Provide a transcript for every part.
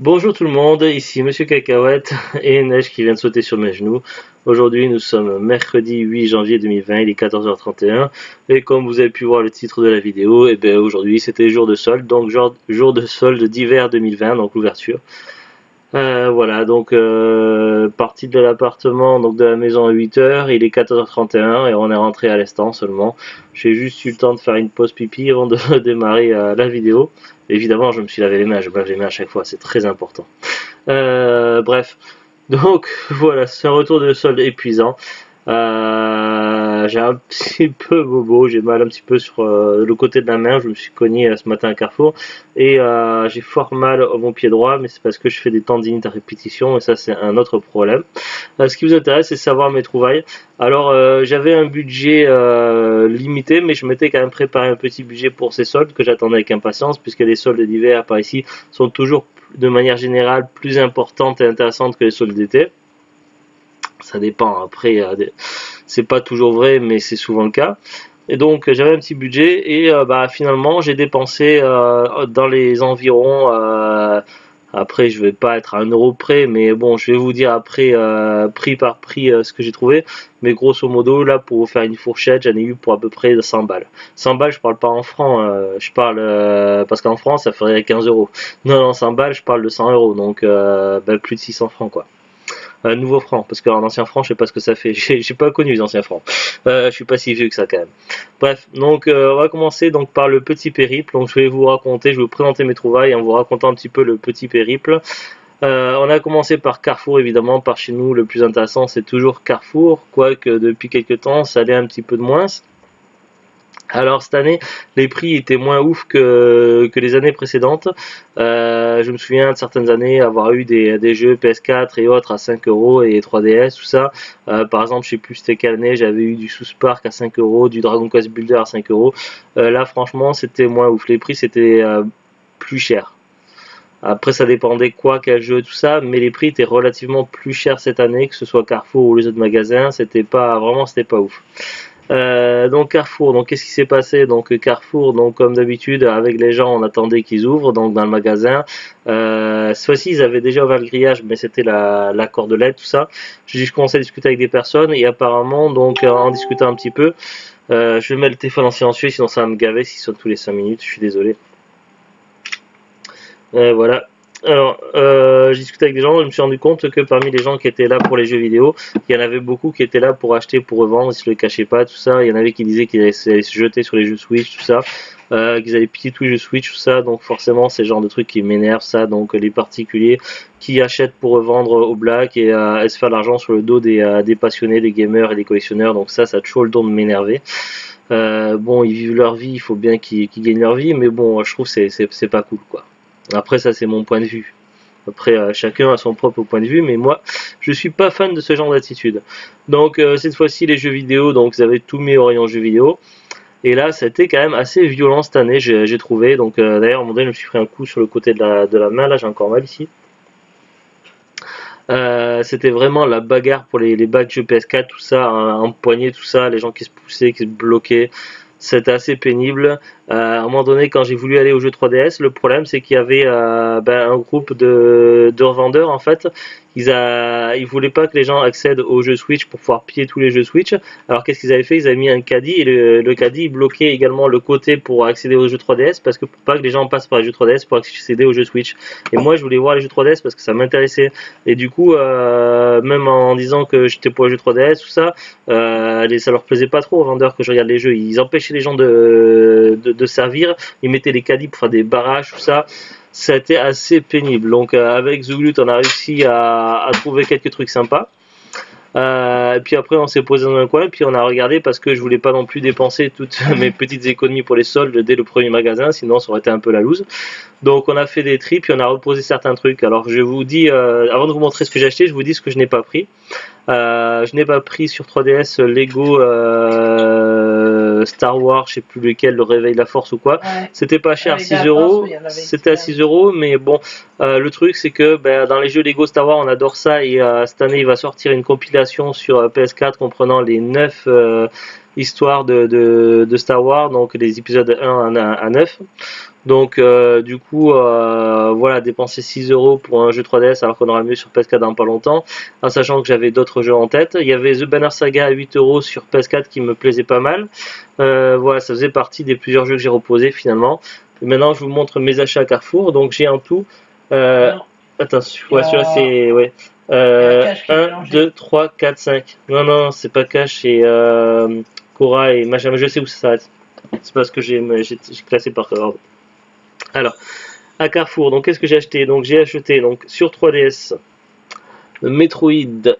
Bonjour tout le monde, ici Monsieur Cacahuète et Neige qui vient de sauter sur mes genoux. Aujourd'hui nous sommes mercredi 8 janvier 2020, il est 14h31 et comme vous avez pu voir le titre de la vidéo, et bien aujourd'hui c'était jour de solde, donc jour de solde d'hiver 2020, donc l'ouverture. Voilà, donc parti de l'appartement, donc de la maison à 8h, il est 14h31 et on est rentré à l'instant seulement. J'ai juste eu le temps de faire une pause pipi avant de démarrer la vidéo. Évidemment, je me suis lavé les mains, je me lave les mains à chaque fois, c'est très important. Bref, donc voilà, c'est un retour de solde épuisant. J'ai un petit peu bobo, j'ai mal un petit peu sur le côté de la main, je me suis cogné ce matin à Carrefour et j'ai fort mal au mon pied droit, mais c'est parce que je fais des tendinites à répétition et ça c'est un autre problème. Ce qui vous intéresse c'est savoir mes trouvailles. Alors j'avais un budget limité, mais je m'étais quand même préparé un petit budget pour ces soldes que j'attendais avec impatience, puisque les soldes d'hiver par ici sont toujours de manière générale plus importantes et intéressantes que les soldes d'été. Ça dépend, après, c'est pas toujours vrai, mais c'est souvent le cas. Et donc j'avais un petit budget et finalement j'ai dépensé dans les environs, après je vais pas être à 1 euro près, mais bon je vais vous dire après prix par prix ce que j'ai trouvé, mais grosso modo là pour vous faire une fourchette j'en ai eu pour à peu près 100 balles. 100 balles je parle pas en francs, je parle parce qu'en France ça ferait 15 euros. Non, non, 100 balles je parle de 100 euros, donc plus de 600 francs quoi. Nouveau franc, parce qu'en ancien franc, je sais pas ce que ça fait. J'ai pas connu les anciens francs. Je suis pas si vieux que ça quand même. Bref, donc on va commencer donc par le petit périple. Donc je vais vous raconter, je vais vous présenter mes trouvailles en vous racontant un petit peu le petit périple. On a commencé par Carrefour évidemment, par chez nous le plus intéressant c'est toujours Carrefour, quoique depuis quelques temps ça allait un petit peu de moins. Alors cette année, les prix étaient moins ouf que les années précédentes. Je me souviens de certaines années avoir eu des jeux PS4 et autres à 5 euros et 3DS, tout ça. Par exemple, je sais plus c'était quelle année, j'avais eu du South Park à 5 euros, du Dragon Quest Builder à 5 euros. Là, franchement, c'était moins ouf. Les prix, c'était plus cher. Après, ça dépendait quoi, quel jeu, tout ça, mais les prix étaient relativement plus chers cette année, que ce soit Carrefour ou les autres magasins. C'était pas ouf. Donc Carrefour, donc qu'est-ce qui s'est passé? Donc Carrefour, donc comme d'habitude avec les gens on attendait qu'ils ouvrent donc dans le magasin. Cette fois-ci ils avaient déjà ouvert le grillage mais c'était la cordelette tout ça. Je commençais à discuter avec des personnes et apparemment donc en discutant un petit peu, je vais mettre le téléphone en silencieux sinon ça va me gaver s'il sonne tous les 5 minutes, je suis désolé. Voilà. Alors, j'ai discuté avec des gens, je me suis rendu compte que parmi les gens qui étaient là pour les jeux vidéo, il y en avait beaucoup qui étaient là pour acheter, pour revendre, ils se le cachaient pas, tout ça. Il y en avait qui disaient qu'ils allaient se jeter sur les jeux Switch, tout ça, qu'ils allaient piller tous les jeux Switch, tout ça. Donc forcément, c'est le genre de trucs qui m'énervent, ça. Donc les particuliers qui achètent pour revendre au black et se faire de l'argent sur le dos des passionnés, des gamers et des collectionneurs. Donc ça a toujours le don de m'énerver. Bon, ils vivent leur vie, il faut bien qu'ils gagnent leur vie, mais bon, je trouve que c'est pas cool, quoi. Après, ça c'est mon point de vue. Après, chacun a son propre point de vue, mais moi, je suis pas fan de ce genre d'attitude. Donc cette fois-ci, les jeux vidéo, donc vous avez tous mes rayons jeux vidéo. Et là, ça a été quand même assez violent cette année, j'ai trouvé. Donc d'ailleurs, à un moment donné, je me suis pris un coup sur le côté de la main. Là, j'ai encore mal ici. C'était vraiment la bagarre pour les bacs jeux PS4, tout ça, empoigné, tout ça, les gens qui se poussaient, qui se bloquaient. C'était assez pénible. À un moment donné, quand j'ai voulu aller au jeu 3DS, le problème c'est qu'il y avait un groupe de revendeurs en fait. Ils voulaient pas que les gens accèdent aux jeux Switch pour pouvoir piller tous les jeux Switch. Alors qu'est-ce qu'ils avaient fait? Ils avaient mis un caddie et le caddie bloquait également le côté pour accéder aux jeux 3DS parce que pour pas que les gens passent par les jeux 3DS pour accéder aux jeux Switch. Et moi je voulais voir les jeux 3DS parce que ça m'intéressait. Et du coup, même en disant que j'étais pour les jeux 3DS, tout ça, ça leur plaisait pas trop aux vendeurs que je regarde les jeux. Ils empêchaient les gens de servir, ils mettaient les caddies pour faire des barrages, tout ça. Ça a été assez pénible. Donc avec Zuglut, on a réussi à trouver quelques trucs sympas. Et puis après on s'est posé dans un coin, puis on a regardé parce que je voulais pas non plus dépenser toutes mes petites économies pour les soldes dès le premier magasin, sinon ça aurait été un peu la loose. Donc on a fait des tri, puis on a reposé certains trucs. Alors je vous dis, avant de vous montrer ce que j'ai acheté, je vous dis ce que je n'ai pas pris. Je n'ai pas pris sur 3DS Lego Star Wars, je sais plus lequel, le réveil de la force ou quoi. Ouais. C'était pas cher, 6 euros. C'était à 6 euros, mais bon, le truc c'est que dans les jeux Lego Star Wars, on adore ça et cette année il va sortir une compilation sur PS4 comprenant les 9 histoires de Star Wars, donc les épisodes 1 à 9. Donc du coup voilà, dépenser 6 euros pour un jeu 3DS alors qu'on aura mieux sur PS4 dans pas longtemps, en sachant que j'avais d'autres jeux en tête. Il y avait The Banner Saga à 8 euros sur PS4 qui me plaisait pas mal. Voilà, ça faisait partie des plusieurs jeux que j'ai reposés finalement. Et maintenant, je vous montre mes achats à Carrefour. Donc, j'ai en tout. Attends, ouais, celui-là c'est. Ouais. 1, 2, 3, 4, 5. Non, non, c'est pas cash, c'est Cora et machin. Je sais où ça s'arrête. C'est parce que j'ai classé par ordre. Alors, à Carrefour, donc qu'est-ce que j'ai acheté? Donc, j'ai acheté donc, sur 3DS Metroid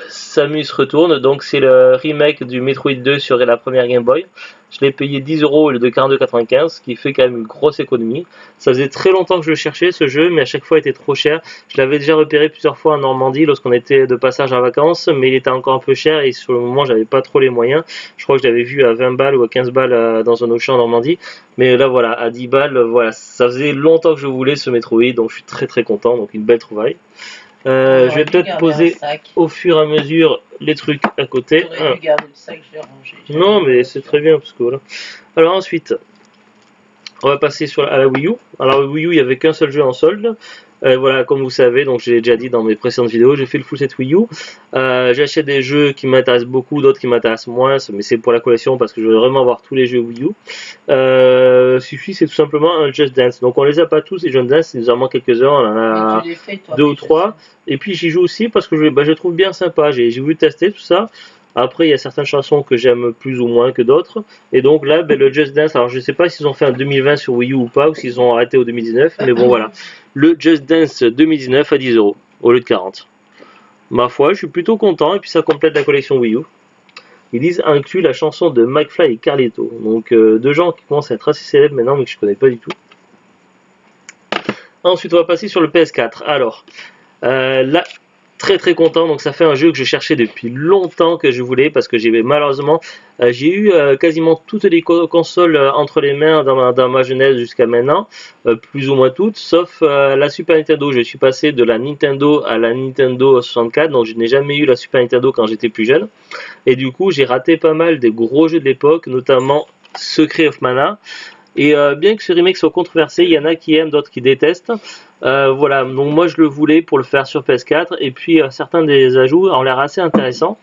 Samus Retourne, donc c'est le remake du Metroid 2 sur la première Game Boy. Je l'ai payé 10 euros au lieu de 42,95, ce qui fait quand même une grosse économie. Ça faisait très longtemps que je le cherchais ce jeu, mais à chaque fois il était trop cher. Je l'avais déjà repéré plusieurs fois en Normandie lorsqu'on était de passage en vacances, mais il était encore un peu cher et sur le moment j'avais pas trop les moyens. Je crois que je l'avais vu à 20 balles ou à 15 balles dans un Auchan en Normandie, mais là voilà, à 10 balles, voilà, ça faisait longtemps que je voulais ce Metroid, donc je suis très très content, donc une belle trouvaille. Je vais peut-être poser au fur et à mesure les trucs à côté. Non, mais c'est très bien parce que voilà. Alors ensuite, on va passer à la Wii U. Alors la Wii U, il n'y avait qu'un seul jeu en solde. Voilà, comme vous savez, donc j'ai déjà dit dans mes précédentes vidéos, j'ai fait le full set Wii U. J'achète des jeux qui m'intéressent beaucoup, d'autres qui m'intéressent moins, mais c'est pour la collection parce que je veux vraiment avoir tous les jeux Wii U. Suffit, c'est tout simplement un Just Dance. Donc on les a pas tous, les Just Dance, il nous en manque quelques-uns, on en a deux ou trois. Et puis j'y joue aussi parce que je trouve bien sympa. J'ai voulu tester tout ça. Après, il y a certaines chansons que j'aime plus ou moins que d'autres. Et donc là, le Just Dance, alors je ne sais pas s'ils ont fait un 2020 sur Wii U ou pas, ou s'ils ont arrêté au 2019, mais bon voilà. Le Just Dance 2019 à 10 euros au lieu de 40. Ma foi, je suis plutôt content, et puis ça complète la collection Wii U. Ils disent inclut la chanson de McFly et Carlito. Donc deux gens qui commencent à être assez célèbres maintenant, mais que je ne connais pas du tout. Ensuite, on va passer sur le PS4. Alors, là, très très content, donc ça fait un jeu que je cherchais depuis longtemps que je voulais parce que malheureusement j'ai eu quasiment toutes les consoles entre les mains dans ma jeunesse jusqu'à maintenant, plus ou moins toutes, sauf la Super Nintendo. Je suis passé de la Nintendo à la Nintendo 64, donc je n'ai jamais eu la Super Nintendo quand j'étais plus jeune, et du coup j'ai raté pas mal des gros jeux de l'époque, notamment Secret of Mana. Et bien que ce remake soit controversé, il y en a qui aiment, d'autres qui détestent. Voilà, donc moi je le voulais pour le faire sur PS4, et puis certains des ajouts ont l'air assez intéressants.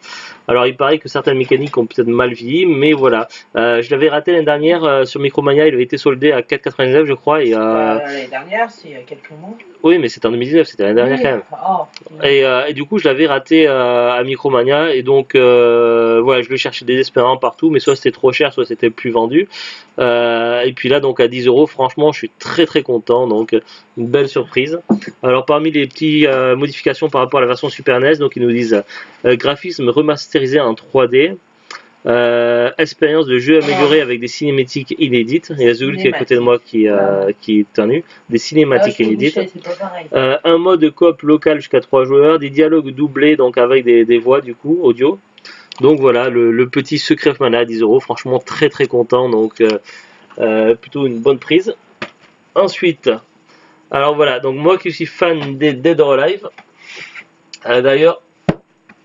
Alors il paraît que certaines mécaniques ont peut-être mal vieilli, mais voilà. Je l'avais raté l'année dernière sur Micromania, il avait été soldé à 4,99 je crois. L'année dernière, c'est il y a quelques mois. Oui, mais c'était en 2019, c'était l'année dernière quand même. Oh. Et du coup je l'avais raté à Micromania, et donc voilà, je le cherchais désespérément partout, mais soit c'était trop cher, soit c'était plus vendu. Et puis là donc à 10 euros, franchement je suis très très content, donc une belle surprise. Alors parmi les petites modifications par rapport à la version Super NES, donc ils nous disent graphisme remasterisé en 3D, expérience de jeu améliorée avec des cinématiques inédites. Il y a Zul qui est à côté de moi qui éternue. Des cinématiques inédites. Un mode coop local jusqu'à 3 joueurs, des dialogues doublés donc avec des voix du coup audio. Donc voilà, le petit Secret of Mana à 10 euros, franchement très très content, donc plutôt une bonne prise. Ensuite, alors voilà, donc moi qui suis fan des Dead or Alive, d'ailleurs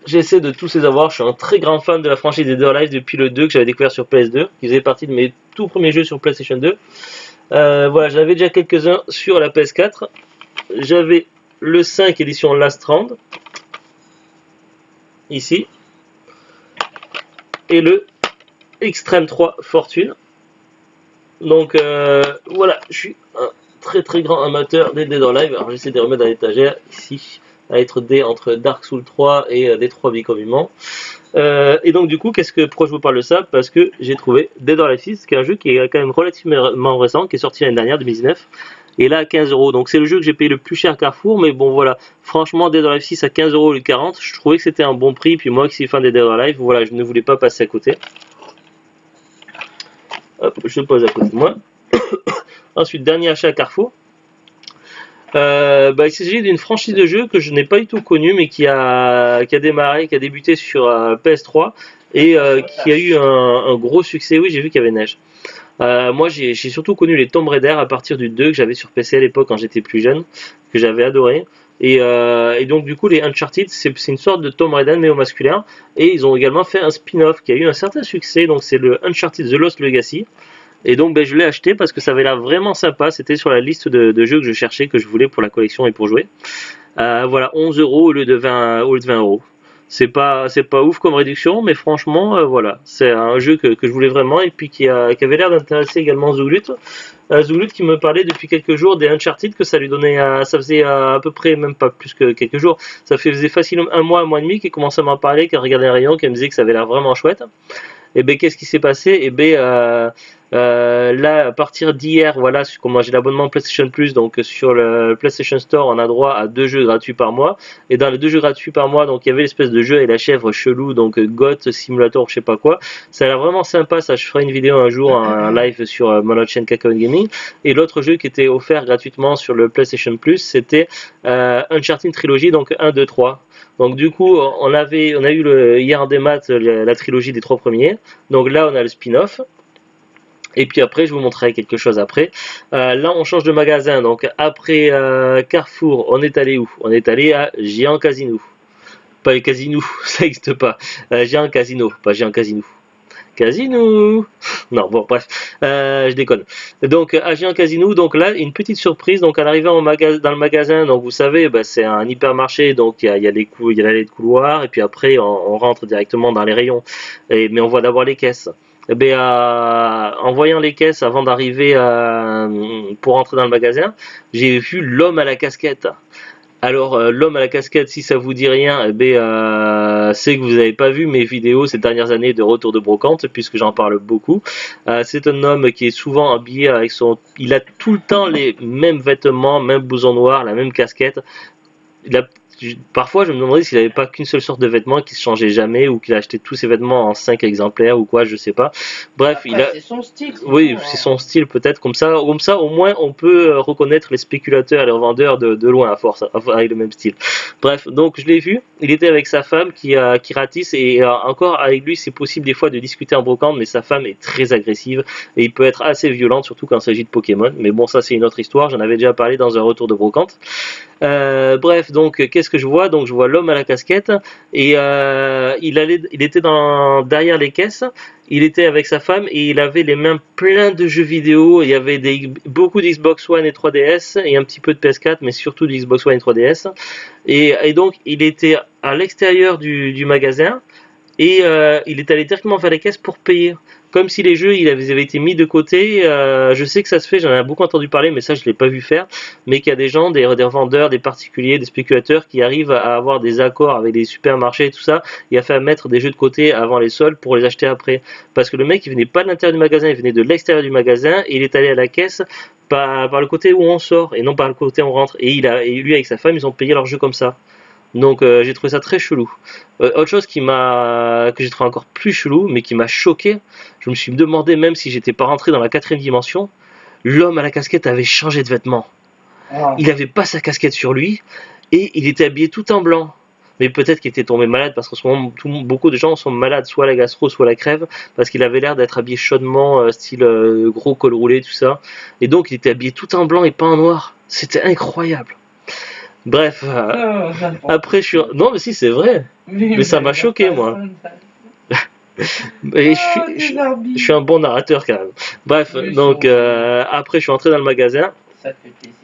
j'essaie de tous les avoir, je suis un très grand fan de la franchise des Dead or Alive depuis le 2 que j'avais découvert sur PS2, qui faisait partie de mes tout premiers jeux sur PlayStation 2. Voilà, j'avais déjà quelques-uns sur la PS4, j'avais le 5 édition Last Round, ici, et le Extreme 3 Fortune. Donc voilà, je suis un très très grand amateur des Dead or Alive. Alors j'essaie de les remettre dans l'étagère ici, à être entre Dark Souls 3 et des 3 Become Human. Et donc du coup, pourquoi je vous parle de ça? Parce que j'ai trouvé Dead or Alive 6, qui est un jeu qui est quand même relativement récent, qui est sorti l'année dernière, 2019. Et là à 15 euros, donc c'est le jeu que j'ai payé le plus cher à Carrefour, mais bon voilà, franchement Dead or Alive 6 à 15 euros au lieu de 40, je trouvais que c'était un bon prix, puis moi qui suis fan des Dead or Alive, voilà, je ne voulais pas passer à côté. Hop, je pose à côté de moi. Ensuite, dernier achat à Carrefour. Il s'agit d'une franchise de jeu que je n'ai pas du tout connue, mais qui a démarré, qui a débuté sur PS3 et qui a eu un gros succès. Oui, j'ai vu qu'il y avait neige. Moi, j'ai surtout connu les Tomb Raider à partir du 2 que j'avais sur PC à l'époque quand j'étais plus jeune, que j'avais adoré. Et donc du coup les Uncharted c'est une sorte de Tomb Raider mais au masculin, et ils ont également fait un spin-off qui a eu un certain succès, donc c'est le Uncharted The Lost Legacy. Et donc ben, je l'ai acheté parce que ça avait l'air vraiment sympa. C'était sur la liste de jeux que je cherchais, que je voulais pour la collection et pour jouer. Voilà, 11 euros au lieu de 20 euros. C'est pas ouf comme réduction, mais franchement, voilà, c'est un jeu que je voulais vraiment et puis qui avait l'air d'intéresser également Zoulut. Zoulut qui me parlait depuis quelques jours des Uncharted, que ça lui donnait, ça faisait à peu près, même pas plus que quelques jours, ça faisait facilement un mois et demi qu'il commençait à m'en parler, qu'il regardait les rayons, qu'il me disait que ça avait l'air vraiment chouette. Et ben qu'est-ce qui s'est passé? Et ben là, à partir d'hier, voilà, comme moi j'ai l'abonnement PlayStation Plus, donc sur le PlayStation Store, on a droit à 2 jeux gratuits par mois. Et dans les 2 jeux gratuits par mois, donc il y avait l'espèce de jeu et la chèvre chelou, donc Goat Simulator, je sais pas quoi. Ça a l'air vraiment sympa, ça. Je ferai une vidéo un jour, un live sur mon autre chaîne Kakao Gaming. Et l'autre jeu qui était offert gratuitement sur le PlayStation Plus, c'était Uncharted Trilogy, donc 1, 2, 3. Donc du coup, on a eu hier en démat la trilogie des 3 premiers. Donc là, on a le spin-off. Et puis après, je vous montrerai quelque chose après. Là, on change de magasin. Donc après Carrefour, on est allé où? On est allé à Géant Casino. Pas les casinos, ça n'existe pas. Géant Casino, pas Géant Casino. Casino. Non, bon, bref, je déconne. Donc, à Géant Casino, donc là, une petite surprise. Donc, en arrivant dans le magasin, donc vous savez, bah, c'est un hypermarché, donc il y a l'allée de couloir, et puis après, on rentre directement dans les rayons. Mais on voit d'abord les caisses. Eh bien, en voyant les caisses avant d'arriver pour entrer dans le magasin, j'ai vu l'homme à la casquette. Alors, l'homme à la casquette, si ça vous dit rien, eh ben, c'est que vous n'avez pas vu mes vidéos ces dernières années de retour de brocante, puisque j'en parle beaucoup. C'est un homme qui est souvent habillé avec il a tout le temps les mêmes vêtements, même blouson noir, la même casquette. Parfois, je me demandais s'il n'avait pas qu'une seule sorte de vêtements qui se changeait jamais ou qu'il a acheté tous ses vêtements en 5 exemplaires ou quoi, je sais pas. Bref, après, c'est son style. Oui, c'est son style peut-être. Comme ça, au moins, on peut reconnaître les spéculateurs et les revendeurs de loin à force, avec le même style. Bref, donc je l'ai vu. Il était avec sa femme qui ratisse et encore avec lui, c'est possible des fois de discuter en brocante, mais sa femme est très agressive et il peut être assez violent, surtout quand il s'agit de Pokémon. Mais bon, ça c'est une autre histoire. J'en avais déjà parlé dans un retour de brocante. Bref, donc qu'est-ce que je vois? Donc je vois l'homme à la casquette et il était derrière les caisses. Il était avec sa femme et il avait les mains pleines de jeux vidéo. Il y avait beaucoup d'Xbox One et 3DS et un petit peu de PS4, mais surtout d'Xbox One et 3DS. Et donc il était à l'extérieur du magasin et il est allé directement vers les caisses pour payer. Comme si les jeux avaient été mis de côté. Je sais que ça se fait, j'en ai beaucoup entendu parler, mais ça je l'ai pas vu faire. Mais qu'il y a des gens, des revendeurs, des particuliers, des spéculateurs qui arrivent à avoir des accords avec des supermarchés et tout ça, et à faire mettre des jeux de côté avant les soldes pour les acheter après. Parce que le mec il venait pas de l'intérieur du magasin, il venait de l'extérieur du magasin et il est allé à la caisse par le côté où on sort et non par le côté où on rentre. Et lui avec sa femme ils ont payé leur jeu comme ça. Donc j'ai trouvé ça très chelou. Autre chose que j'ai trouvé encore plus chelou, mais qui m'a choqué, je me suis demandé même si j'étais pas rentré dans la 4ème dimension, l'homme à la casquette avait changé de vêtements. Il avait pas sa casquette sur lui et il était habillé tout en blanc. Mais peut-être qu'il était tombé malade parce qu'en ce moment beaucoup de gens sont malades, soit à la gastro, soit à la crève, parce qu'il avait l'air d'être habillé chaudement, style gros col roulé, tout ça. Et donc il était habillé tout en blanc et pas en noir. C'était incroyable. Bref, après non mais si c'est vrai, mais ça m'a choqué moi. Et je suis un bon narrateur quand même. Bref, donc après je suis entré dans le magasin.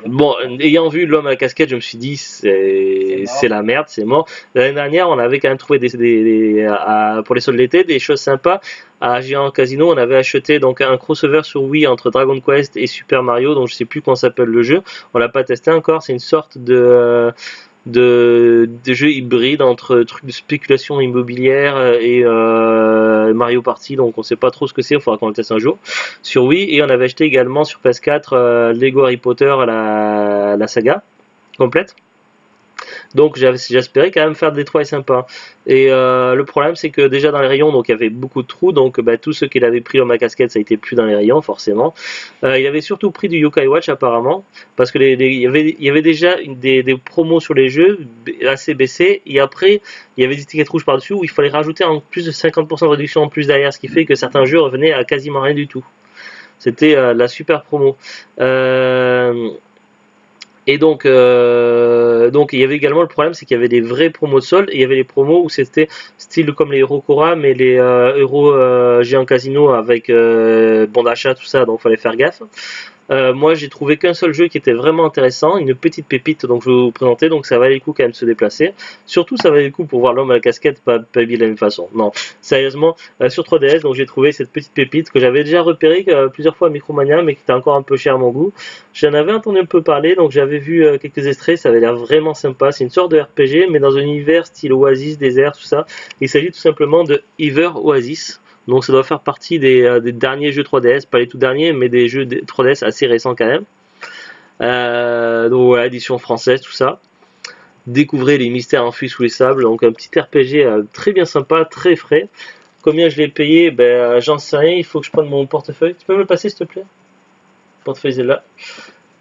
Bon, ayant vu l'homme à la casquette, je me suis dit c'est la merde, c'est mort. L'année dernière, on avait quand même trouvé pour les soldes d'été des choses sympas. À Géant Casino, on avait acheté donc un crossover sur Wii entre Dragon Quest et Super Mario, donc je sais plus comment s'appelle le jeu. On l'a pas testé encore. C'est une sorte de jeu hybride entre trucs de spéculation immobilière et Mario Party, donc on sait pas trop ce que c'est, il faudra qu'on le teste un jour sur Wii. Et on avait acheté également sur PS4 Lego Harry Potter la saga complète. Donc j'espérais quand même faire des trouvailles sympas. Et le problème c'est que déjà dans les rayons, donc il y avait beaucoup de trous, donc tous ceux qu'il avait pris dans ma casquette, ça a été plus dans les rayons forcément. Il avait surtout pris du Yokai Watch apparemment, parce que il y avait déjà des promos sur les jeux assez baissés, et après il y avait des tickets rouges par-dessus où il fallait rajouter en plus de 50% de réduction en plus derrière, ce qui fait que certains jeux revenaient à quasiment rien du tout. C'était la super promo. Et donc, Donc il y avait également le problème, c'est qu'il y avait des vrais promos de soldes et il y avait les promos où c'était style comme les Euro Cora, mais les Euro Géant Casino avec bon d'achat, tout ça, donc fallait faire gaffe. Moi j'ai trouvé qu'un seul jeu qui était vraiment intéressant, une petite pépite, donc je vais vous présenter, donc ça valait le coup quand même de se déplacer. Surtout ça valait le coup pour voir l'homme à la casquette, pas habillé de la même façon. Non, sérieusement, sur 3DS, donc j'ai trouvé cette petite pépite que j'avais déjà repérée plusieurs fois à Micromania, mais qui était encore un peu cher à mon goût. J'en avais entendu un peu parler, donc j'avais vu quelques extraits, ça avait l'air vraiment sympa. C'est une sorte de RPG, mais dans un univers style Oasis, désert, tout ça. Il s'agit tout simplement de Ever Oasis. Donc ça doit faire partie des derniers jeux 3DS, pas les tout derniers, mais des jeux 3DS assez récents quand même. Donc voilà, édition française, tout ça. Découvrez les mystères enfuis sous les sables, donc un petit RPG très bien sympa, très frais. Combien je l'ai payé? Ben j'en sais rien, il faut que je prenne mon portefeuille. Tu peux me le passer s'il te plaît? Le portefeuille est là.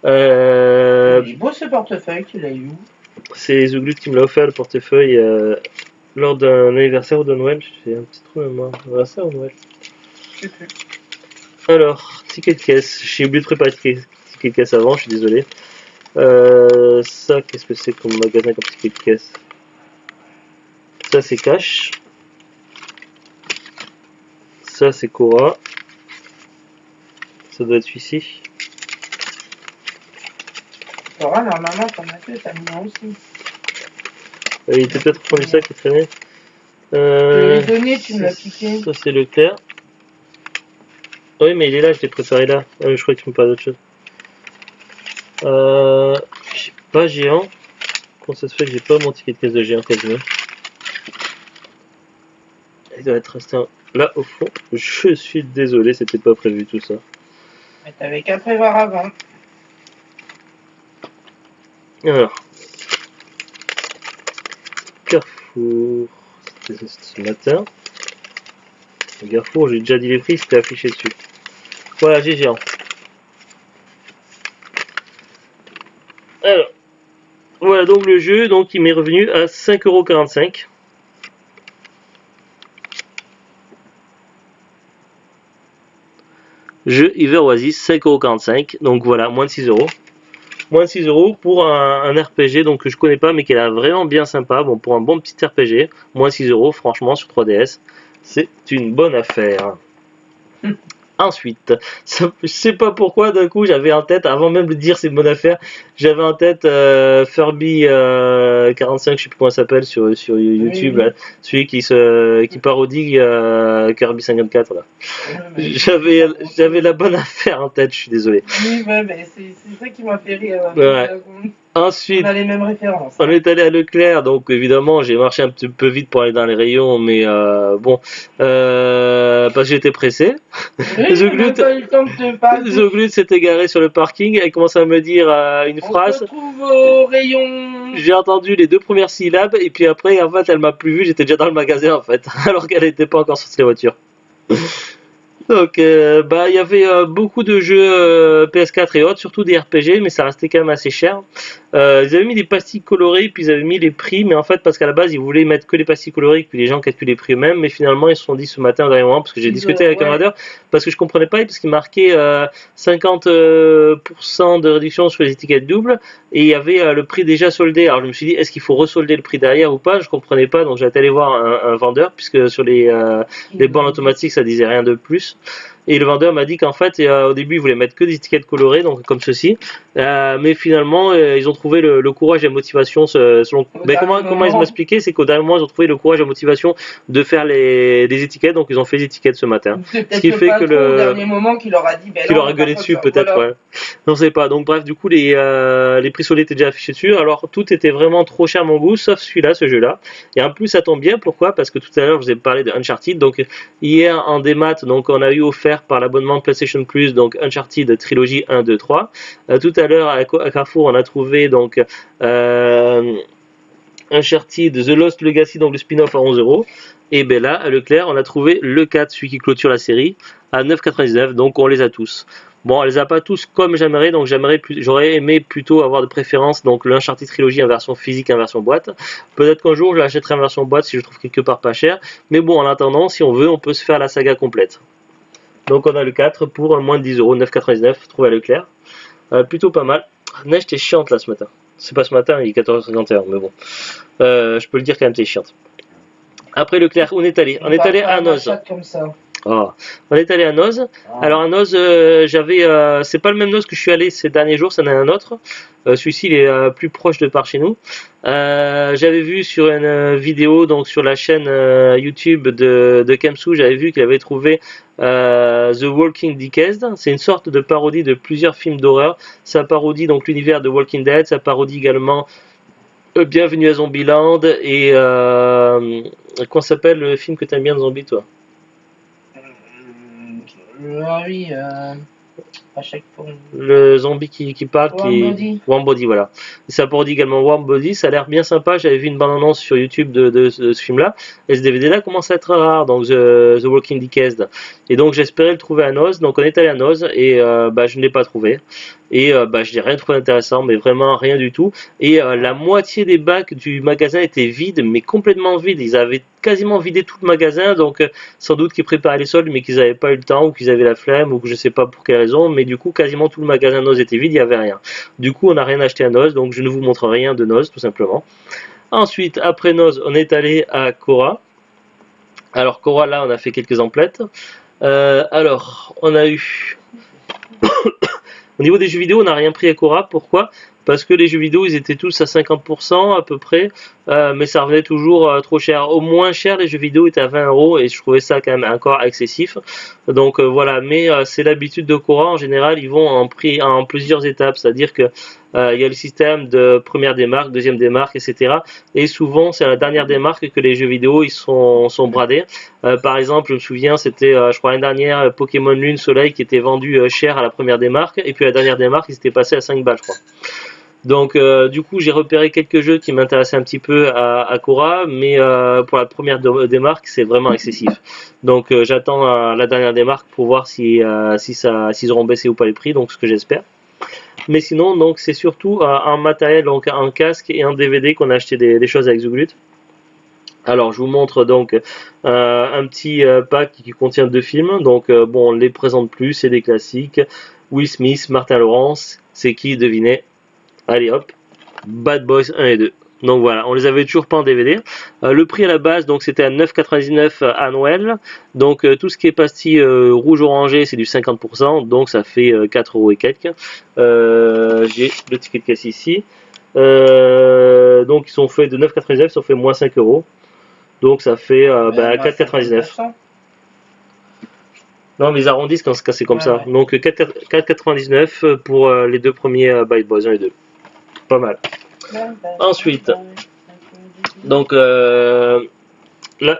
Il est beau ce portefeuille, tu l'as eu où? C'est The Glut qui me l'a offert le portefeuille. Lors d'un anniversaire ou de Noël, je fais un petit trou de mémoire. Anniversaire ou Noël? Alors, ticket de caisse. J'ai oublié de préparer ticket de caisse avant, je suis désolé. Ça, qu'est-ce que c'est comme magasin comme ticket de caisse? Ça, c'est Cash. Ça, c'est Cora. Ça doit être celui-ci. Cora, normalement, t'en as fait, t'as mis un aussi. Il était peut-être au fond du sac qui traînait. Je l'ai donné, tu me l'as piqué. Ça c'est Leclerc. Oui mais il est là, je l'ai préparé là. Ah, je crois que tu me parles d'autre chose. J'ai pas géant. Comment ça se fait que j'ai pas mon ticket de caisse de géant quasiment? Il doit être resté là au fond. Je suis désolé, c'était pas prévu tout ça. Mais t'avais qu'à prévoir avant. Alors. Carrefour, c'était ce matin. Le Carrefour, j'ai déjà dit les prix, c'était affiché dessus. Voilà, j'ai géant. Alors, voilà donc le jeu, donc il m'est revenu à 5,45 €. Jeu Ever Oasis, 5,45 €. Donc voilà, moins de 6 €. Moins de 6 € pour un RPG donc, que je connais pas mais qui est là vraiment bien sympa. Bon, pour un bon petit RPG, moins de 6 € franchement sur 3DS, c'est une bonne affaire. Ensuite, je sais pas pourquoi d'un coup j'avais en tête, avant même de dire c'est une bonne affaire, j'avais en tête Furby 45, je sais plus comment ça s'appelle sur YouTube, oui. Là, celui qui parodie Kirby 54 là. Oui, j'avais la bonne affaire en tête, je suis désolé. Oui, ouais, mais c'est ça qui m'a fait rire. Ouais. Ensuite, on a les mêmes références. On est allé à Leclerc, donc évidemment j'ai marché un petit peu vite pour aller dans les rayons, mais bon, parce que j'étais pressé. Oui, The Glut s'était garé sur le parking et commençait à me dire une phrase. On se trouve au rayon. J'ai entendu les 2 premières syllabes et puis après en fait elle m'a plus vu, j'étais déjà dans le magasin en fait, alors qu'elle n'était pas encore sortie de la voiture. Donc, il y avait beaucoup de jeux PS4 et autres, surtout des RPG, mais ça restait quand même assez cher. Ils avaient mis des pastilles colorées, puis ils avaient mis les prix, mais en fait, parce qu'à la base, ils voulaient mettre que les pastilles colorées, puis les gens calculent les prix eux-mêmes, mais finalement, ils se sont dit ce matin, au dernier moment, parce que j'ai discuté avec un vendeur, parce que je comprenais pas, parce qu'il marquait 50% de réduction sur les étiquettes doubles, et il y avait le prix déjà soldé. Alors, je me suis dit, est-ce qu'il faut resolder le prix derrière ou pas? Je comprenais pas, donc j'ai été aller voir un vendeur, puisque sur les bornes automatiques, ça disait rien de plus. Et le vendeur m'a dit qu'en fait, au début, il voulait mettre que des étiquettes colorées, donc comme ceci. Mais finalement, ils ont trouvé le courage et la motivation. Comment ils m'ont expliqué, c'est qu'au dernier moment, ils ont trouvé le courage et la motivation de faire des étiquettes. Donc, ils ont fait des étiquettes ce matin. Ce qui fait que au dernier moment, qu'il leur a dit, qu'il leur a gueulé dessus, peut-être. Voilà. Ouais. On sait pas. Donc, bref, du coup, les prix soldés étaient déjà affichés dessus. Alors, tout était vraiment trop cher à mon goût, sauf celui-là, ce jeu-là. Et en plus, ça tombe bien. Pourquoi? Parce que tout à l'heure, je vous ai parlé de Uncharted. Donc, hier en démat, donc on a eu offert par l'abonnement PlayStation Plus, donc Uncharted Trilogy 1, 2, 3. Tout à l'heure à Carrefour, on a trouvé donc Uncharted The Lost Legacy, donc le spin-off à 11 €. Et ben là, à Leclerc, on a trouvé le 4, celui qui clôture la série, à 9,99 €. Donc on les a tous. Bon, on les a pas tous comme j'aimerais, donc j'aurais aimé plutôt avoir de préférence donc l'Uncharted Trilogy en version physique, en version boîte. Peut-être qu'un jour je l'achèterai en version boîte si je trouve quelque part pas cher. Mais bon, en attendant, si on veut, on peut se faire la saga complète. Donc on a le 4 pour moins de 10 €, 9,99 € trouvé à Leclerc. Plutôt pas mal. Neige, t'es chiante là ce matin. C'est pas ce matin, il est 14h51, mais bon. Je peux le dire quand même, t'es chiante. Après Leclerc, on est allé à Noz. Oh. On est allé à Noz. Alors à Noz, c'est pas le même Noz que je suis allé ces derniers jours, c'en est un autre. Celui-ci il est plus proche de par chez nous. J'avais vu sur une vidéo, donc sur la chaîne YouTube de Kemsu, j'avais vu qu'il avait trouvé The Walking Decades. C'est une sorte de parodie de plusieurs films d'horreur. Ça parodie donc l'univers de Walking Dead, ça parodie également Bienvenue à Zombieland et qu'on s'appelle le film que t'aimes bien de zombie toi? Ah oui, à chaque fois. Le zombie qui parle, Warm Body, voilà. Et ça parodie également Warm Body, ça a l'air bien sympa. J'avais vu une bande-annonce sur YouTube de ce film-là. Et ce DVD-là commence à être rare, donc The Walking Decades. Et donc j'espérais le trouver à Noz. Donc on est allé à Noz et je ne l'ai pas trouvé. Et je n'ai rien trouvé d'intéressant, mais vraiment rien du tout. Et la moitié des bacs du magasin étaient vides, mais complètement vides. Ils avaient quasiment vidé tout le magasin, donc sans doute qu'ils préparaient les soldes, mais qu'ils n'avaient pas eu le temps, ou qu'ils avaient la flemme, ou que je sais pas pour quelle raison. Mais du coup, quasiment tout le magasin Noz était vide, il n'y avait rien. Du coup, on n'a rien acheté à Noz, donc je ne vous montre rien de Noz, tout simplement. Ensuite, après Noz, on est allé à Cora. Alors Cora, là, on a fait quelques emplettes. Alors, on a eu... Au niveau des jeux vidéo, on n'a rien pris à Cora. Pourquoi? Parce que les jeux vidéo, ils étaient tous à 50% à peu près, mais ça revenait toujours trop cher. Au moins cher, les jeux vidéo étaient à 20 € et je trouvais ça quand même encore excessif. Donc voilà, mais c'est l'habitude de Cora. En général, ils vont en plusieurs étapes, c'est-à-dire que il y a le système de première démarque, deuxième démarque, etc. Et souvent, c'est à la dernière démarque que les jeux vidéo ils sont bradés. Par exemple, je me souviens, c'était, je crois, l'année dernière, Pokémon Lune Soleil qui était vendu cher à la première démarque, et puis à la dernière démarque, il s'était passé à 5 balles, je crois. Donc du coup j'ai repéré quelques jeux qui m'intéressaient un petit peu à Cora, mais pour la première démarque c'est vraiment excessif. Donc j'attends la dernière démarque pour voir s'ils auront baissé ou pas les prix, donc ce que j'espère. Mais sinon donc c'est surtout un matériel, donc un casque et un DVD qu'on a acheté des choses avec Zuglut. Alors je vous montre donc un petit pack qui contient 2 films, donc bon on ne les présente plus, c'est des classiques. Will Smith, Martin Lawrence, c'est qui, devinez? Allez hop, Bad Boys 1 et 2. Donc voilà, on les avait toujours pas en DVD. Le prix à la base, donc c'était à 9,99 à Noël. Donc tout ce qui est pastilles rouge orangé, c'est du 50%, donc ça fait 4 € et quelques. J'ai le ticket de caisse ici. Donc ils sont faits de 9,99, ils sont faits moins 5 €. Donc ça fait 4,99. Non, mais ils arrondissent quand c'est comme ça. Ouais. Donc 4,99 pour les 2 premiers Bad Boys 1 et 2. Pas mal. Ensuite, donc là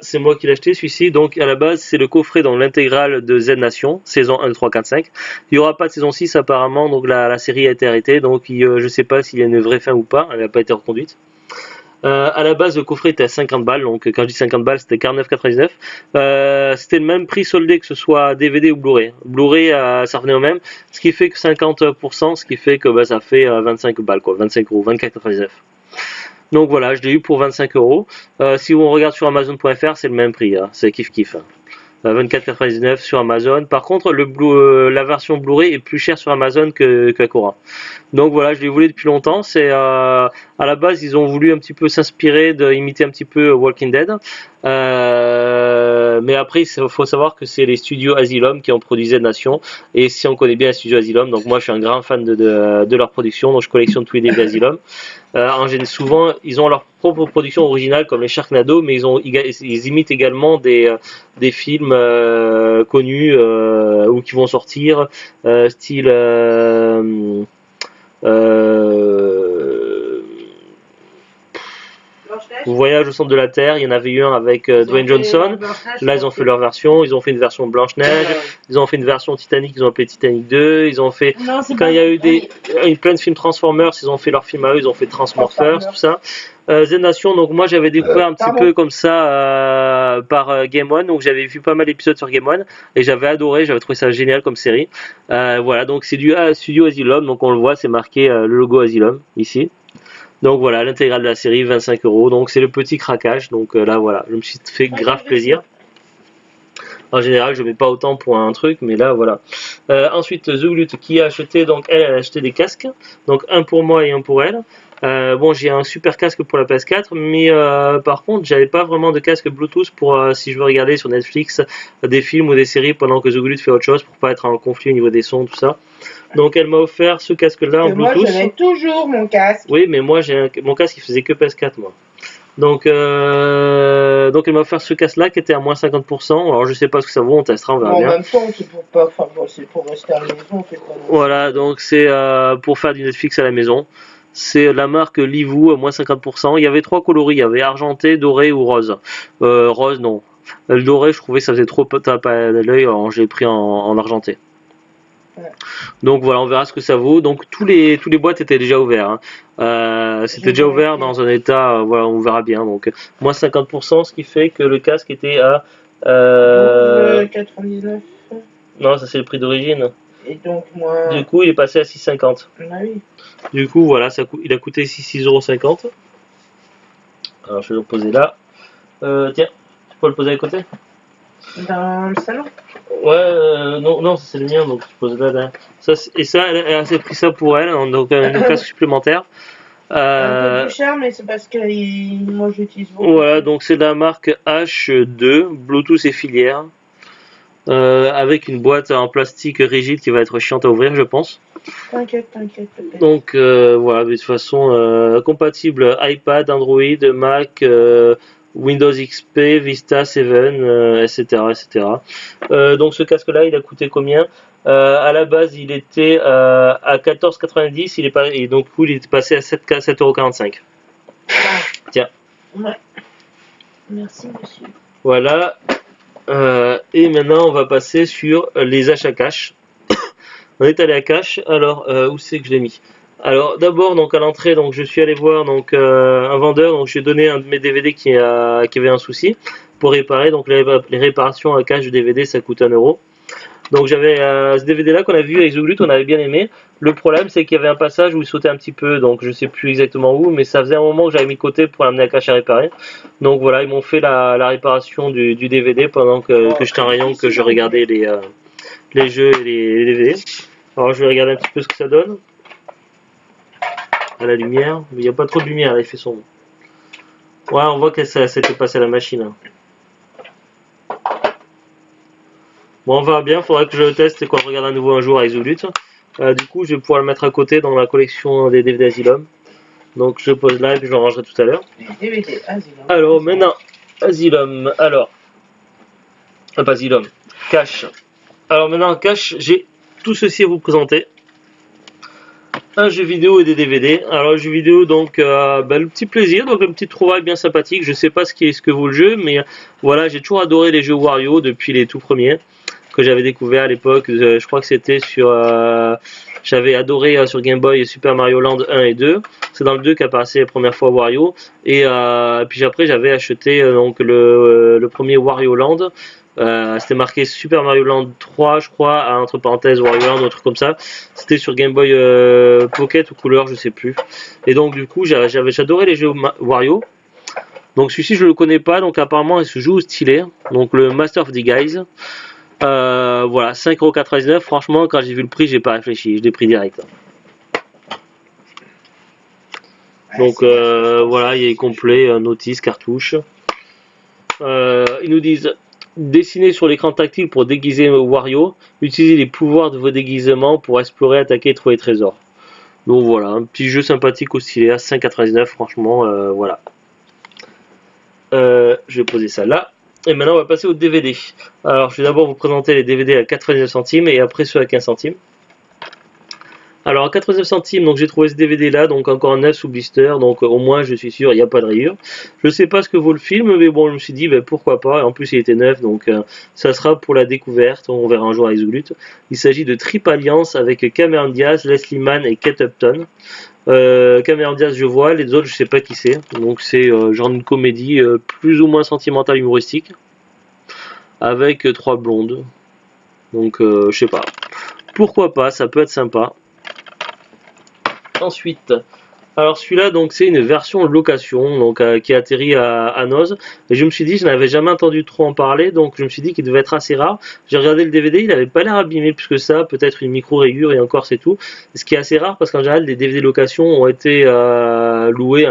c'est moi qui l'ai acheté celui-ci. Donc à la base c'est le coffret dans l'intégrale de Z Nation, saison 1, 3, 4, 5. Il n'y aura pas de saison 6 apparemment, donc la série a été arrêtée. Donc je sais pas s'il y a une vraie fin ou pas, elle n'a pas été reconduite. À la base le coffret était à 50 balles, donc quand je dis 50 balles c'était 49,99. C'était le même prix soldé que ce soit DVD ou Blu-ray. Blu-ray ça revenait au même, ce qui fait que 50%, ce qui fait que ça fait 25 balles quoi, 25 €, 24,99. Donc voilà, je l'ai eu pour 25 €. Si on regarde sur Amazon.fr c'est le même prix, hein, c'est kiff kiff. 24,99 sur Amazon. Par contre, la version Blu-ray est plus chère sur Amazon que Cora. Donc voilà, je l'ai voulu depuis longtemps. C'est à la base, ils ont voulu un petit peu s'inspirer, imiter un petit peu Walking Dead. Mais après, il faut savoir que c'est les studios Asylum qui ont produit Z Nation. Et si on connaît bien les studios Asylum, donc moi je suis un grand fan de leur production, donc je collectionne tous les DVD d'Asylum. Souvent, ils ont leur propre production originale comme les Sharknado, mais ils imitent également des films connus ou qui vont sortir, style Voyage au centre de la Terre. Il y en avait eu un avec Dwayne Johnson. Là, ils ont fait leur version. Ils ont fait une version Blanche-Neige. Ils ont fait une version Titanic. Ils ont appelé Titanic 2. Ils ont fait. Quand il y a eu plein de films Transformers, ils ont fait leur film à eux. Ils ont fait Transmorphers, tout ça. Z Nation, donc moi j'avais découvert un petit peu comme ça par Game One, donc j'avais vu pas mal d'épisodes sur Game One et j'avais adoré, j'avais trouvé ça génial comme série. Voilà, donc c'est du studio Asylum, donc on le voit, c'est marqué le logo Asylum ici. Donc voilà, l'intégrale de la série, 25 €, donc c'est le petit craquage, donc là voilà, je me suis fait grave plaisir. En général, je mets pas autant pour un truc, mais là, voilà. Ensuite, Zuglut qui a acheté, donc elle a acheté des casques. Donc un pour moi et un pour elle. Bon, j'ai un super casque pour la PS4, mais par contre, j'avais pas vraiment de casque Bluetooth pour si je veux regarder sur Netflix des films ou des séries pendant que Zuglut fait autre chose, pour pas être en conflit au niveau des sons, tout ça. Donc elle m'a offert ce casque-là en Moi, Bluetooth. je mets toujours mon casque. Oui, mais moi, mon casque, il faisait que PS4, moi. Donc elle m'a offert ce casque-là qui était à moins 50%. Alors je sais pas ce que ça vaut, on testera, on verra En bien. même temps, c'est pour pas, enfin, bon, c'est pour rester à la maison, c'est pas. Voilà, donc c'est pour faire du Netflix à la maison. C'est la marque Livoo, moins 50%. Il y avait 3 coloris, il y avait argenté, doré ou rose. Rose, non. Le doré, je trouvais que ça faisait trop tape à l'œil, alors j'ai pris en argenté. Ouais. Donc voilà, on verra ce que ça vaut. Donc tous les boîtes étaient déjà ouverts. Hein. C'était déjà ouvert dans un état, voilà, on verra bien. Donc moins 50%, ce qui fait que le casque était à 99. Non, ça c'est le prix d'origine. Et donc moi. Du coup, il est passé à 6,50. Ah oui. Du coup, voilà, il a coûté 6,50 €. Alors je vais le poser là. Tiens, tu peux le poser à côté? Dans le salon. Ouais, non, c'est le mien, donc je pose là. Ça, et ça, elle s'est pris ça pour elle, hein, donc un casque supplémentaire. Un peu plus cher, mais c'est parce que moi j'utilise beaucoup. Voilà, donc c'est de la marque H2, Bluetooth et filière. Avec une boîte en plastique rigide qui va être chiante à ouvrir, je pense. T'inquiète. Donc voilà, mais de toute façon, compatible iPad, Android, Mac, Windows XP, Vista 7, etc. etc. Donc ce casque-là, il a coûté combien? À la base, il était à 14,90 €, et donc il est passé à 7,45 €. Tiens. Ouais. Merci, monsieur. Voilà. Et maintenant, on va passer sur les achats cash. On est allé à cash. Alors, où c'est que je l'ai mis? Alors, d'abord, donc à l'entrée, donc je suis allé voir donc un vendeur. Donc, j'ai donné un de mes DVD qui avait un souci pour réparer. Donc, les réparations à cash de DVD, ça coûte 1 €. Donc, j'avais ce DVD-là qu'on a vu avec Zuglut, on avait bien aimé. Le problème, c'est qu'il y avait un passage où il sautait un petit peu, donc je sais plus exactement où, mais ça faisait un moment que j'avais mis de côté pour l'amener à cash à réparer. Donc voilà, ils m'ont fait la réparation du DVD pendant que j'étais en rayon, que je regardais les jeux et les DVD. Alors je vais regarder un petit peu ce que ça donne. À la lumière, mais il n'y a pas trop de lumière, là, il fait sombre. Ouais, on voit que ça s'était passé à la machine. Hein. Bon, on verra bien, il faudra que je le teste et qu'on regarde à nouveau un jour avec Zuglut. Du coup, je vais pouvoir le mettre à côté dans la collection des DVD Asylum. Donc je pose là et puis je le rangerai tout à l'heure. Les DVD Asylum. Alors maintenant, Asylum. Alors, pas Asylum, Cash. Alors maintenant, Cash, j'ai tout ceci à vous présenter. Un jeu vidéo et des DVD. Alors le jeu vidéo, donc le petit plaisir, donc un petit trouvaille bien sympathique. Je sais pas ce que vaut le jeu, mais voilà, j'ai toujours adoré les jeux Wario depuis les tout premiers que j'avais découvert à l'époque. Je crois que c'était sur j'avais adoré sur Game Boy Super Mario Land 1 et 2. C'est dans le 2 qu'apparaissait la première fois Wario. Et puis après j'avais acheté donc le premier Wario Land. C'était marqué Super Mario Land 3, je crois, entre parenthèses Wario Land, un truc comme ça. C'était sur Game Boy Pocket ou couleur, je sais plus. Et donc du coup j'adorais les jeux Wario. Donc celui-ci je le connais pas, donc apparemment il se joue au stylet. Donc le Master of the Guys. Voilà, 5,99 €. Franchement, quand j'ai vu le prix, j'ai pas réfléchi, je l'ai pris direct. Donc voilà, il est complet, notice, cartouche. Ils nous disent dessiner sur l'écran tactile pour déguiser Wario. Utilisez les pouvoirs de vos déguisements pour explorer, attaquer et trouver des trésors. Donc voilà, un petit jeu sympathique au stylet à 5,99 €. Franchement, voilà. Je vais poser ça là. Et maintenant, on va passer au DVD. Alors, je vais d'abord vous présenter les DVD à 99 centimes et après ceux à 15 centimes. Alors, à 89 centimes, donc j'ai trouvé ce DVD là, donc encore neuf sous blister, donc au moins je suis sûr il n'y a pas de rayures. Je sais pas ce que vaut le film, mais bon, je me suis dit pourquoi pas. Et en plus, il était neuf, donc ça sera pour la découverte. On verra un jour avec Zuglut. Il s'agit de Trip Alliance avec Cameron Diaz, Leslie Mann et Kate Upton. Cameron Diaz, je vois, les autres, je sais pas qui c'est. Donc, c'est genre une comédie plus ou moins sentimentale, humoristique, avec 3 blondes. Donc, je sais pas. Pourquoi pas, ça peut être sympa. Ensuite, Alors celui-là, donc c'est une version location, donc qui a atterri à Noz. Et je me suis dit, je n'avais jamais entendu trop en parler, donc je me suis dit qu'il devait être assez rare. J'ai regardé le DVD, il avait pas l'air abîmé plus que ça, peut-être une micro-rayure et encore c'est tout. Ce qui est assez rare parce qu'en général, les DVD location ont été loués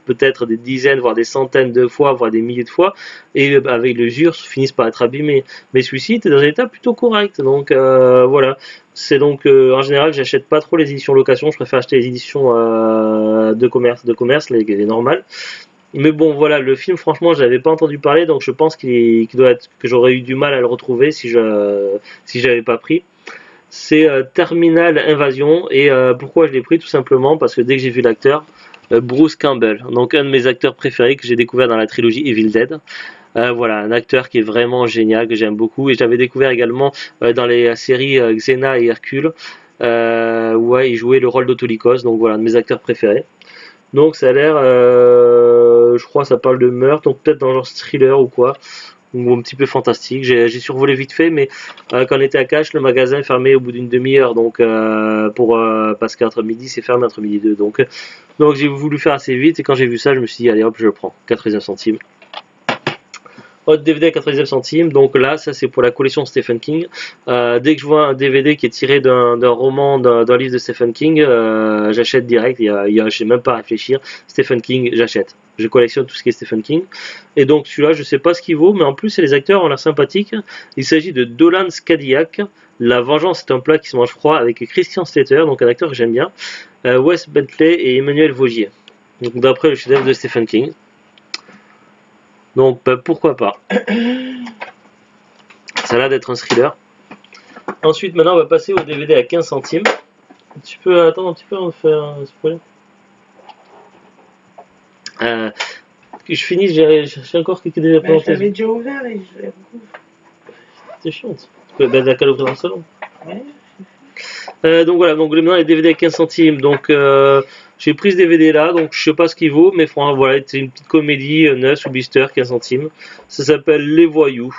peut-être des dizaines, voire des centaines de fois, voire des milliers de fois, et avec l'usure finissent par être abîmés. Mais celui-ci était dans un état plutôt correct, donc voilà. C'est donc en général, j'achète pas trop les éditions location, je préfère acheter les éditions de commerce, les normales. Mais bon, voilà, le film, franchement, je n'avais pas entendu parler, donc je pense qu'il doit être, que j'aurais eu du mal à le retrouver si j'avais pas pris. C'est Terminal Invasion, et pourquoi je l'ai pris? Tout simplement parce que dès que j'ai vu l'acteur, Bruce Campbell, donc un de mes acteurs préférés que j'ai découvert dans la trilogie Evil Dead. Voilà, un acteur qui est vraiment génial, que j'aime beaucoup, et je l'avais découvert également dans les séries Xena et Hercule, où il jouait le rôle d'Autolycos, donc voilà, un de mes acteurs préférés. Donc ça a l'air, je crois, ça parle de meurtre, donc peut-être dans le genre thriller ou quoi, ou un petit peu fantastique. J'ai survolé vite fait, mais quand on était à Cache, le magasin est fermé au bout d'une demi-heure, donc parce qu'entre midi c'est fermé entre midi et deux, donc j'ai voulu faire assez vite, et quand j'ai vu ça, je me suis dit allez hop, je le prends, 99 centimes. Autre DVD à 99 centimes, donc là, ça c'est pour la collection Stephen King. Dès que je vois un DVD qui est tiré d'un roman, d'un livre de Stephen King, j'achète direct, je n'ai même pas à réfléchir. Stephen King, j'achète. Je collectionne tout ce qui est Stephen King. Et donc celui-là, je sais pas ce qu'il vaut, mais en plus, les acteurs ont l'air sympathiques. Il s'agit de Dolan Scadiac. La vengeance est un plat qui se mange froid, avec Christian Slater, donc un acteur que j'aime bien, Wes Bentley et Emmanuel Vaugier. Donc d'après le chef-d'œuvre de Stephen King. Donc pourquoi pas. Ça a l'air d'être un thriller. Ensuite, maintenant, on va passer au DVD à 15 centimes. Tu peux attendre un petit peu, on va faire un spoiler. Que je finisse, j'ai encore quelques DVD à Ben, je présenter. l'avais déjà ouvert et je l'ai beaucoup. C'est chiant. Tu peux t'as qu'à l'ouvrir dans le salon. Ouais. Donc voilà, donc maintenant les DVD à 15 centimes. Donc j'ai pris ce DVD là, donc je sais pas ce qu'il vaut, mais franchement, voilà, c'est une petite comédie, Nuss ou Bister, 15 centimes. Ça s'appelle Les Voyous,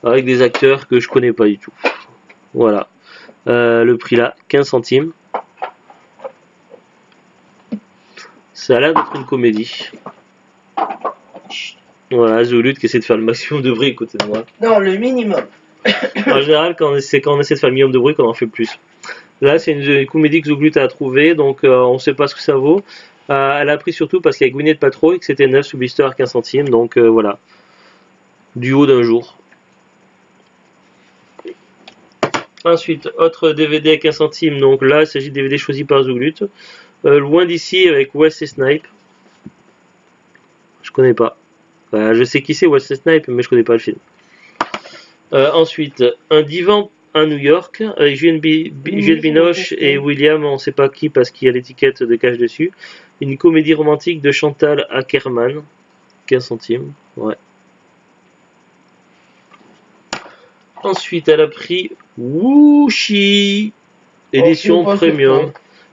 avec des acteurs que je connais pas du tout. Voilà. Le prix là, 15 centimes. Ça a l'air d'être une comédie. Voilà, Zolut qui essaie de faire le maximum de bruit à côté de moi. Non, le minimum. En général, quand on essaie de faire le minimum de bruit, qu'on en fait plus. Là, c'est une comédie que Zolut a trouvée, donc on ne sait pas ce que ça vaut. Elle a pris surtout parce qu'il y a Gwyneth Paltrow et que c'était 9 sous blister à 15 centimes, donc voilà. Du haut d'un jour. Ensuite, autre DVD à 15 centimes, donc là, il s'agit de DVD choisi par Zolut. Loin d'ici avec Wesley Snipes. Je connais pas. Je sais qui c'est Wesley Snipes, mais je connais pas le film. Ensuite, un divan à New York avec Juliette Binoche et William, on sait pas qui parce qu'il y a l'étiquette de cache dessus. Une comédie romantique de Chantal Akerman, 15 centimes. Ouais. Ensuite, elle a pris Wuxi, édition premium.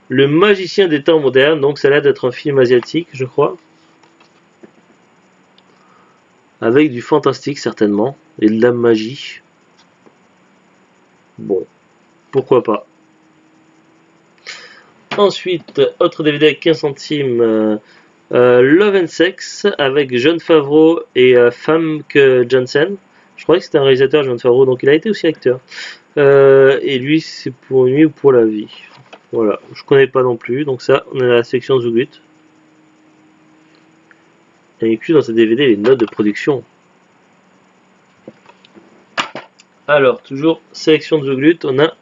Le magicien des temps modernes, donc ça a l'air d'être un film asiatique, je crois. Avec du fantastique certainement, et de la magie. Bon, pourquoi pas. Ensuite, autre DVD à 15 centimes, Love and Sex, avec Jon Favreau et Famke Janssen. Je croyais que c'était un réalisateur, Jon Favreau, donc il a été aussi acteur. Et lui, c'est pour une nuit ou pour la vie. Voilà, je connais pas non plus, donc ça, on est à la section Zogut. Il inclut dans ce DVD les notes de production. Alors, toujours sélection de Zogut, on a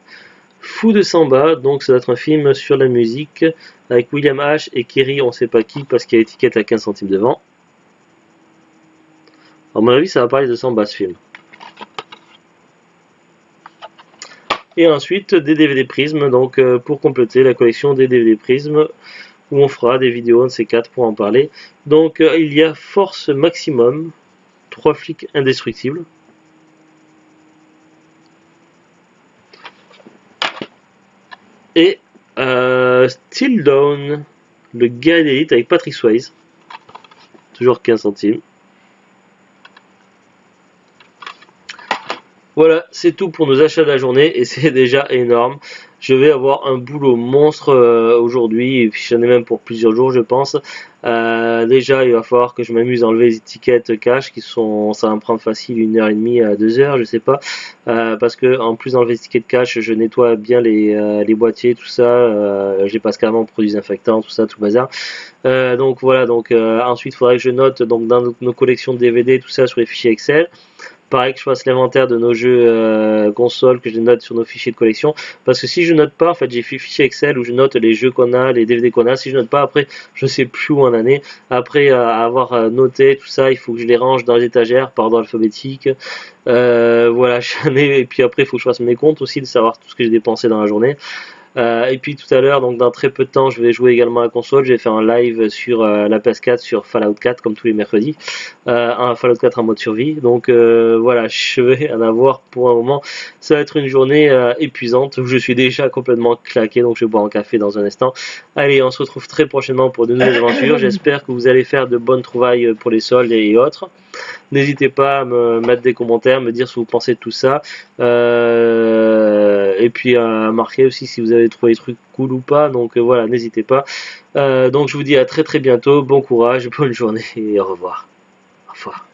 Fou de Samba, donc ça doit être un film sur la musique, avec William H. et Kerry, on sait pas qui, parce qu'il y a l'étiquette à 15 centimes devant. À mon avis, ça va parler de Samba, ce film. Et ensuite, des DVD Prism, donc pour compléter la collection des DVD Prism, où on fera des vidéos, un de ces quatre, pour en parler. Donc, il y a Force Maximum, 3 flics indestructibles. Et Still Down, le gars d'élite avec Patrick Swayze, toujours 15 centimes. Voilà, c'est tout pour nos achats de la journée et c'est déjà énorme. Je vais avoir un boulot monstre aujourd'hui et puis j'en ai même pour plusieurs jours je pense. Déjà il va falloir que je m'amuse à enlever les étiquettes cash qui sont, ça va me prendre facile 1 heure et demie à 2 heures, je sais pas. Parce que en plus d'enlever les étiquettes cash, je nettoie bien les boîtiers, tout ça. Je les passe carrément en produits désinfectants, tout ça, tout bazar. Donc voilà, donc ensuite il faudrait que je note donc dans nos collections de DVD, tout ça sur les fichiers Excel. Pareil que je fasse l'inventaire de nos jeux consoles, que je les note sur nos fichiers de collection. Parce que si je note pas, en fait, j'ai fait fichier Excel où je note les jeux qu'on a, les DVD qu'on a. Si je note pas, après, je sais plus où en année. Après avoir noté tout ça, il faut que je les range dans les étagères par ordre alphabétique. Voilà, j'en ai. Et puis après, il faut que je fasse mes comptes aussi, de savoir tout ce que j'ai dépensé dans la journée. Et puis tout à l'heure, donc dans très peu de temps, je vais jouer également à la console. Je vais faire un live sur la PS4 sur Fallout 4 comme tous les mercredis. Un Fallout 4 en mode survie. Donc voilà, je vais en avoir pour un moment. Ça va être une journée épuisante où je suis déjà complètement claqué. Donc je vais boire un café dans un instant. Allez, on se retrouve très prochainement pour de nouvelles aventures. J'espère que vous allez faire de bonnes trouvailles pour les soldes et autres. N'hésitez pas à me mettre des commentaires, me dire ce que vous pensez de tout ça. Et puis à marquer aussi si vous avez trouvé des trucs cool ou pas. Donc voilà, n'hésitez pas. Donc je vous dis à très très bientôt. Bon courage, bonne journée et au revoir. Au revoir.